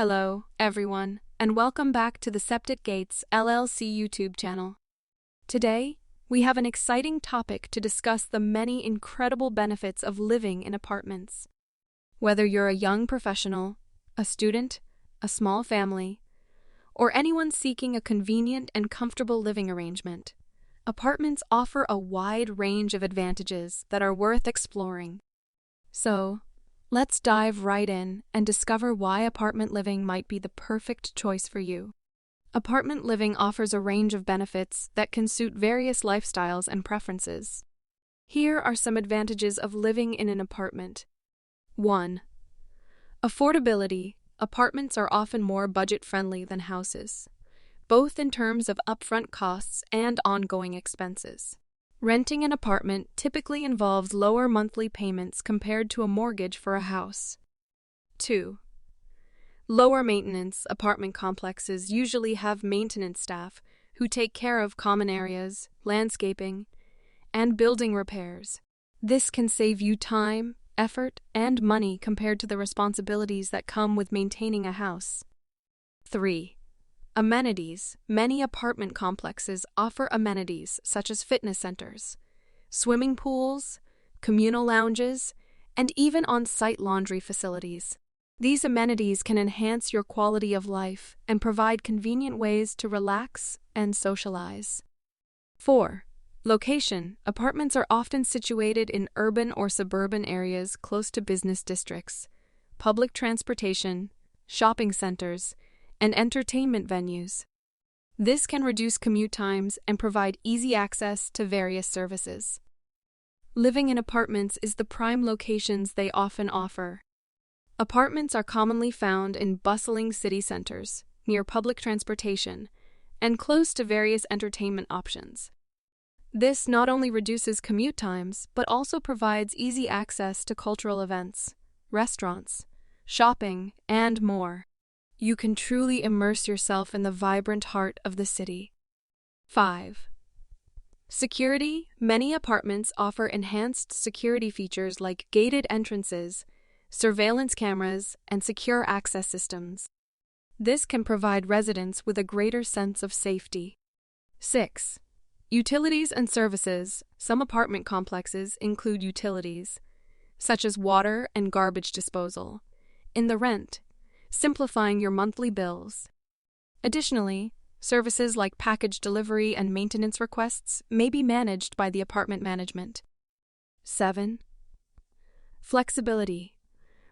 Hello, everyone, and welcome back to the Septic Gates LLC YouTube channel. Today, we have an exciting topic to discuss: the many incredible benefits of living in apartments. Whether you're a young professional, a student, a small family, or anyone seeking a convenient and comfortable living arrangement, apartments offer a wide range of advantages that are worth exploring. So, let's dive right in and discover why apartment living might be the perfect choice for you. Apartment living offers a range of benefits that can suit various lifestyles and preferences. Here are some advantages of living in an apartment. 1. Affordability. Apartments are often more budget-friendly than houses, both in terms of upfront costs and ongoing expenses. Renting an apartment typically involves lower monthly payments compared to a mortgage for a house. 2. Lower maintenance. Apartment complexes usually have maintenance staff who take care of common areas, landscaping, and building repairs. This can save you time, effort, and money compared to the responsibilities that come with maintaining a house. 3. Amenities. Many apartment complexes offer amenities such as fitness centers, swimming pools, communal lounges, and even on-site laundry facilities. These amenities can enhance your quality of life and provide convenient ways to relax and socialize. 4. Location. Apartments are often situated in urban or suburban areas close to business districts, public transportation, shopping centers, and entertainment venues. This can reduce commute times and provide easy access to various services. Living in apartments is the prime locations they often offer. Apartments are commonly found in bustling city centers, near public transportation, and close to various entertainment options. This not only reduces commute times, but also provides easy access to cultural events, restaurants, shopping, and more. You can truly immerse yourself in the vibrant heart of the city. 5. Security. Many apartments offer enhanced security features like gated entrances, surveillance cameras, and secure access systems. This can provide residents with a greater sense of safety. 6. Utilities and services. Some apartment complexes include utilities, such as water and garbage disposal, in the rent, simplifying your monthly bills. Additionally, services like package delivery and maintenance requests may be managed by the apartment management. 7. Flexibility.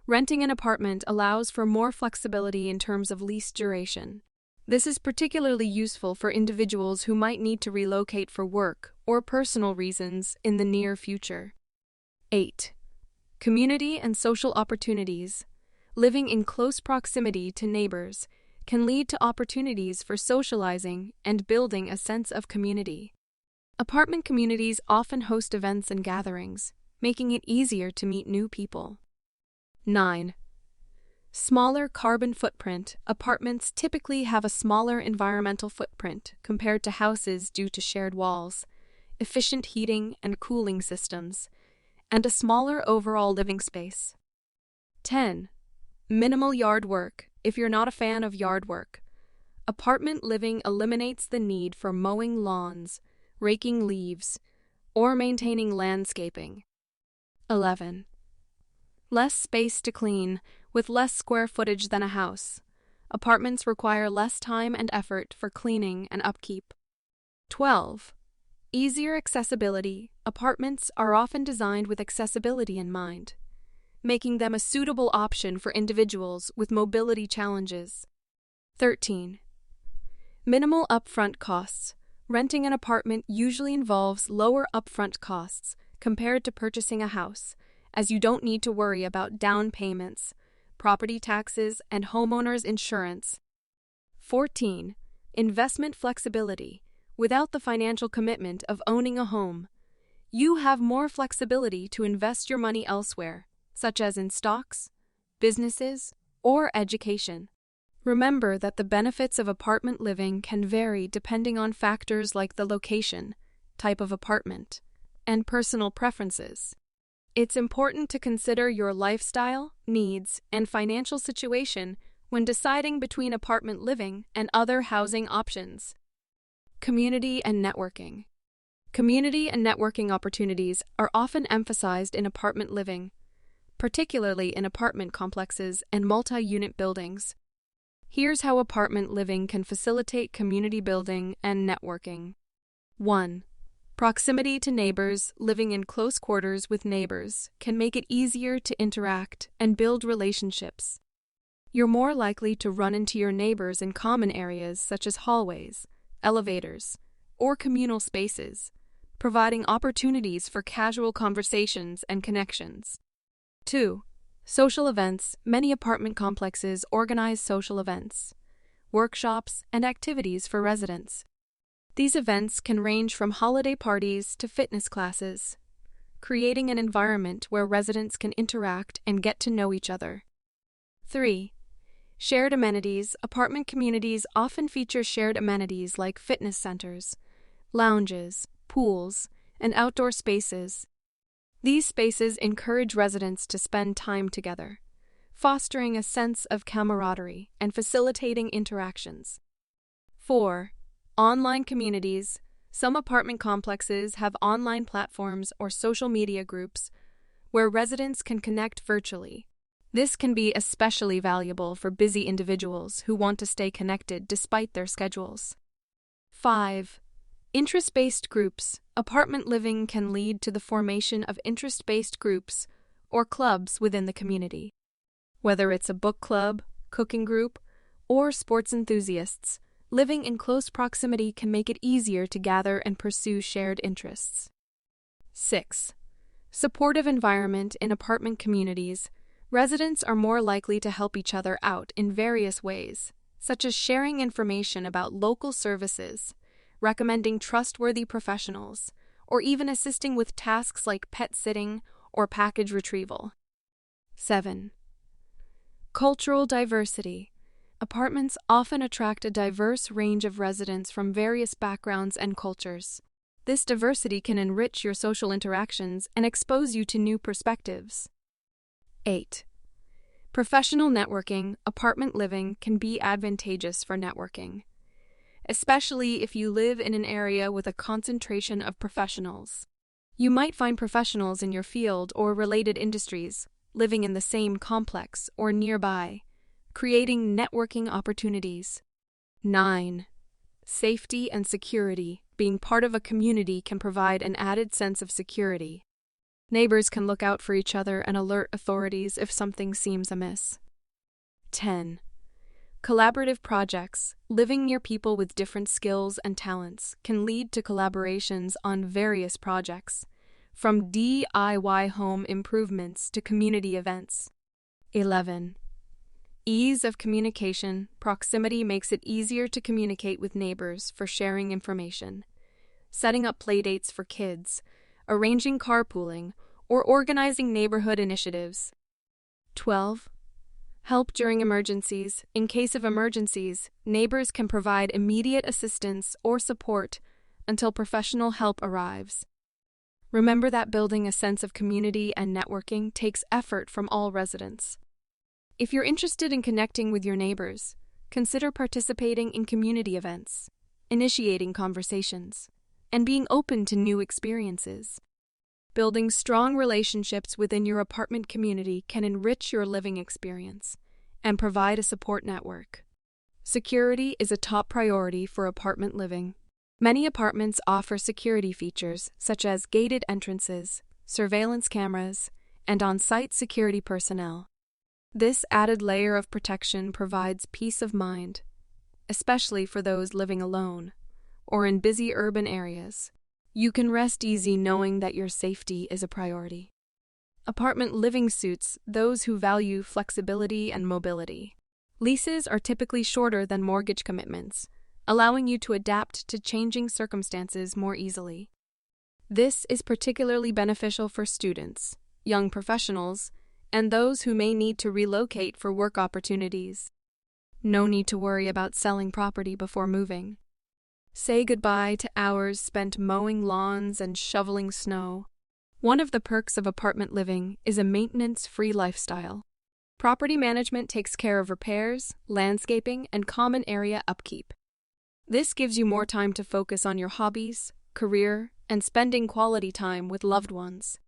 Renting an apartment allows for more flexibility in terms of lease duration. This is particularly useful for individuals who might need to relocate for work or personal reasons in the near future. 8. Community and social opportunities. Living in close proximity to neighbors can lead to opportunities for socializing and building a sense of community. Apartment communities often host events and gatherings, making it easier to meet new people. 9. Smaller carbon footprint. Apartments typically have a smaller environmental footprint compared to houses due to shared walls, efficient heating and cooling systems, and a smaller overall living space. 10. Minimal yard work. If you're not a fan of yard work, apartment living eliminates the need for mowing lawns, raking leaves, or maintaining landscaping. 11. Less space to clean. With less square footage than a house, apartments require less time and effort for cleaning and upkeep. 12. Easier accessibility. Apartments are often designed with accessibility in mind, making them a suitable option for individuals with mobility challenges. 13. Minimal upfront costs. Renting an apartment usually involves lower upfront costs compared to purchasing a house, as you don't need to worry about down payments, property taxes, and homeowners insurance. 14. Investment flexibility. Without the financial commitment of owning a home, you have more flexibility to invest your money elsewhere, such as in stocks, businesses, or education. Remember that the benefits of apartment living can vary depending on factors like the location, type of apartment, and personal preferences. It's important to consider your lifestyle, needs, and financial situation when deciding between apartment living and other housing options. Community and networking. Community and networking opportunities are often emphasized in apartment living, particularly in apartment complexes and multi-unit buildings. Here's how apartment living can facilitate community building and networking. 1. Proximity to neighbors. Living in close quarters with neighbors can make it easier to interact and build relationships. You're more likely to run into your neighbors in common areas such as hallways, elevators, or communal spaces, providing opportunities for casual conversations and connections. 2. Social events. Many apartment complexes organize social events, workshops, and activities for residents. These events can range from holiday parties to fitness classes, creating an environment where residents can interact and get to know each other. 3. Shared amenities. Apartment communities often feature shared amenities like fitness centers, lounges, pools, and outdoor spaces. These spaces encourage residents to spend time together, fostering a sense of camaraderie and facilitating interactions. 4. Online communities. Some apartment complexes have online platforms or social media groups where residents can connect virtually. This can be especially valuable for busy individuals who want to stay connected despite their schedules. 5. Interest-based groups. Apartment living can lead to the formation of interest-based groups or clubs within the community. Whether it's a book club, cooking group, or sports enthusiasts, living in close proximity can make it easier to gather and pursue shared interests. 6. Supportive environment. In apartment communities, residents are more likely to help each other out in various ways, such as sharing information about local services, recommending trustworthy professionals, or even assisting with tasks like pet sitting or package retrieval. 7. Cultural diversity. Apartments often attract a diverse range of residents from various backgrounds and cultures. This diversity can enrich your social interactions and expose you to new perspectives. 8. Professional networking. Apartment living can be advantageous for networking, especially if you live in an area with a concentration of professionals. You might find professionals in your field or related industries living in the same complex or nearby, creating networking opportunities. 9. Safety and security. Being part of a community can provide an added sense of security. Neighbors can look out for each other and alert authorities if something seems amiss. 10. Collaborative projects. Living near people with different skills and talents can lead to collaborations on various projects, from DIY home improvements to community events. 11. Ease of communication. Proximity makes it easier to communicate with neighbors for sharing information, setting up playdates for kids, arranging carpooling, or organizing neighborhood initiatives. 12. Help during emergencies. In case of emergencies, neighbors can provide immediate assistance or support until professional help arrives. Remember that building a sense of community and networking takes effort from all residents. If you're interested in connecting with your neighbors, consider participating in community events, initiating conversations, and being open to new experiences. Building strong relationships within your apartment community can enrich your living experience and provide a support network. Security is a top priority for apartment living. Many apartments offer security features such as gated entrances, surveillance cameras, and on-site security personnel. This added layer of protection provides peace of mind, especially for those living alone or in busy urban areas. You can rest easy knowing that your safety is a priority. Apartment living suits those who value flexibility and mobility. Leases are typically shorter than mortgage commitments, allowing you to adapt to changing circumstances more easily. This is particularly beneficial for students, young professionals, and those who may need to relocate for work opportunities. No need to worry about selling property before moving. Say goodbye to hours spent mowing lawns and shoveling snow. One of the perks of apartment living is a maintenance-free lifestyle. Property management takes care of repairs, landscaping, and common area upkeep. This gives you more time to focus on your hobbies, career, and spending quality time with loved ones.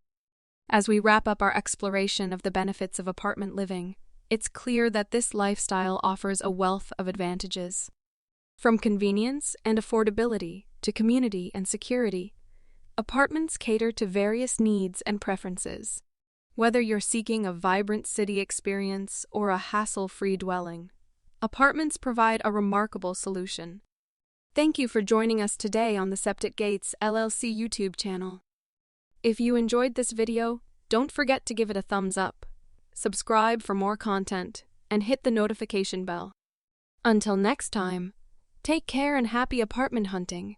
As we wrap up our exploration of the benefits of apartment living, it's clear that this lifestyle offers a wealth of advantages. From convenience and affordability to community and security, apartments cater to various needs and preferences. Whether you're seeking a vibrant city experience or a hassle-free dwelling, apartments provide a remarkable solution. Thank you for joining us today on the Septic Gates LLC YouTube channel. If you enjoyed this video, don't forget to give it a thumbs up, subscribe for more content, and hit the notification bell. Until next time, take care and happy apartment hunting.